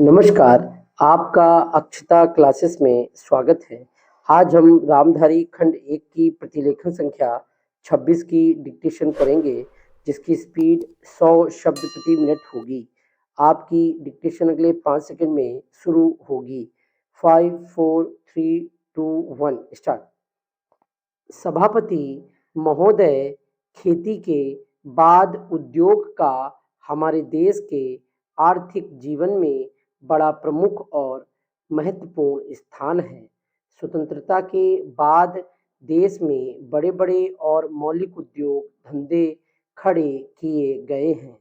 नमस्कार, आपका अक्षता क्लासेस में स्वागत है। आज हम रामधारी खंड 1 की प्रतिलेखन संख्या 26 की डिक्टेशन करेंगे, जिसकी स्पीड 100 शब्द प्रति मिनट होगी। आपकी डिक्टेशन अगले 5 सेकंड में शुरू होगी। 5, 4, 3, 2, 1 स्टार्ट। सभापति महोदय, खेती के बाद उद्योग का हमारे देश के आर्थिक जीवन में बड़ा प्रमुख और महत्वपूर्ण स्थान है। स्वतंत्रता के बाद देश में बड़े बड़े और मौलिक उद्योग धंधे खड़े किए गए हैं,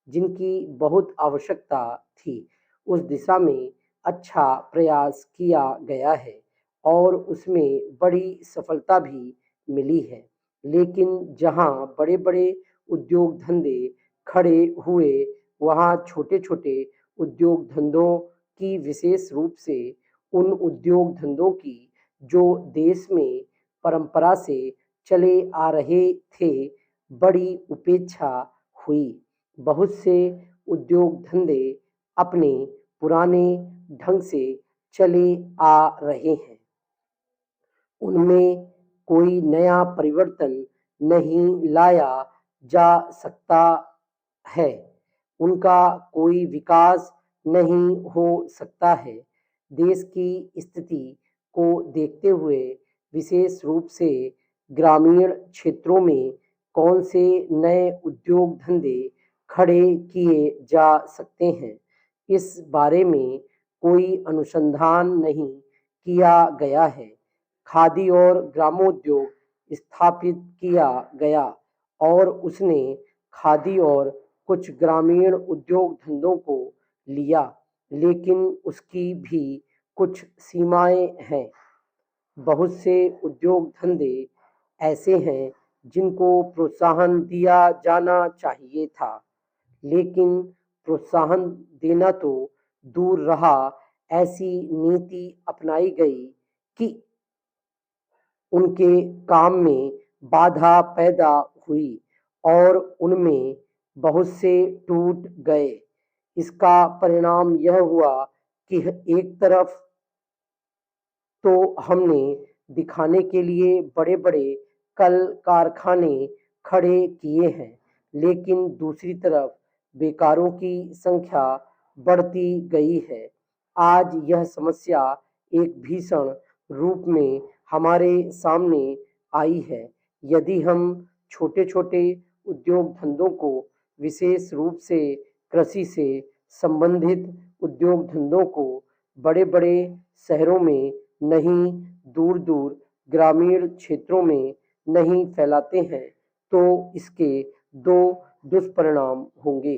जिनकी बहुत आवश्यकता थी। उस दिशा में अच्छा प्रयास किया गया है और उसमें बड़ी सफलता भी मिली है। लेकिन जहां बड़े बड़े उद्योग धंधे खड़े हुए, वहां छोटे छोटे उद्योग धंधों की, विशेष रूप से उन उद्योग धंधों की जो देश में परंपरा से चले आ रहे थे, बड़ी उपेक्षा हुई। बहुत से उद्योग धंधे अपने पुराने ढंग से चले आ रहे हैं, उनमें कोई नया परिवर्तन नहीं लाया जा सकता है, उनका कोई विकास नहीं हो सकता है। देश की स्थिति को देखते हुए विशेष रूप से ग्रामीण क्षेत्रों में कौन से नए उद्योग धंधे खड़े किए जा सकते हैं, इस बारे में कोई अनुसंधान नहीं किया गया है। खादी और ग्रामोद्योग स्थापित किया गया और उसने खादी और कुछ ग्रामीण उद्योग धंधों को लिया, लेकिन उसकी भी कुछ सीमाएं हैं। बहुत से उद्योग धंधे ऐसे हैं जिनको प्रोत्साहन दिया जाना चाहिए था, लेकिन प्रोत्साहन देना तो दूर रहा, ऐसी नीति अपनाई गई कि उनके काम में बाधा पैदा हुई और उनमें बहुत से टूट गए। इसका परिणाम यह हुआ कि एक तरफ तो हमने दिखाने के लिए बड़े बड़े कल कारखाने खड़े किए हैं, लेकिन दूसरी तरफ बेकारों की संख्या बढ़ती गई है। आज यह समस्या एक भीषण रूप में हमारे सामने आई है। यदि हम छोटे छोटे उद्योग धंधों को, विशेष रूप से कृषि से संबंधित उद्योग धंधों को बड़े बड़े शहरों में नहीं, दूर दूर ग्रामीण क्षेत्रों में नहीं फैलाते हैं, तो इसके दो दुष्परिणाम होंगे।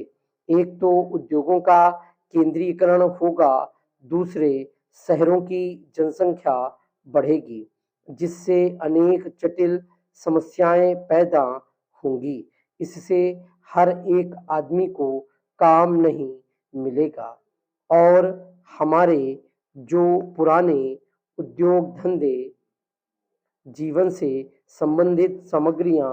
एक तो उद्योगों का केंद्रीकरण होगा, दूसरे शहरों की जनसंख्या बढ़ेगी, जिससे अनेक जटिल समस्याएं पैदा होंगी। इससे हर एक आदमी को काम नहीं मिलेगा और हमारे जो पुराने उद्योग धंधे जीवन से संबंधित सामग्रियां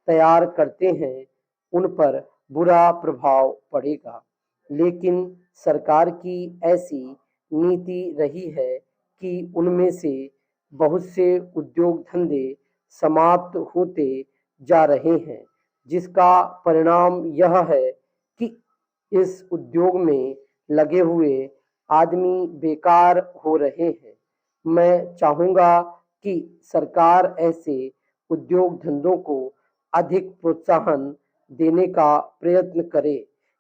तैयार करते हैं, उन पर बुरा प्रभाव पड़ेगा। लेकिन सरकार की ऐसी नीति रही है कि उनमें से बहुत से उद्योग धंधे समाप्त होते जा रहे हैं, जिसका परिणाम यह है कि इस उद्योग में लगे हुए आदमी बेकार हो रहे हैं। मैं चाहूँगा कि सरकार ऐसे उद्योग धंधों को अधिक प्रोत्साहन देने का प्रयत्न करे।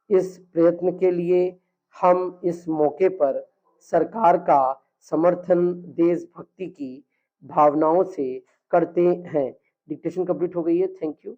इस प्रयत्न के लिए हम इस मौके पर सरकार का समर्थन देशभक्ति की भावनाओं से करते हैं। डिक्टेशन कंप्लीट हो गई है। Thank you.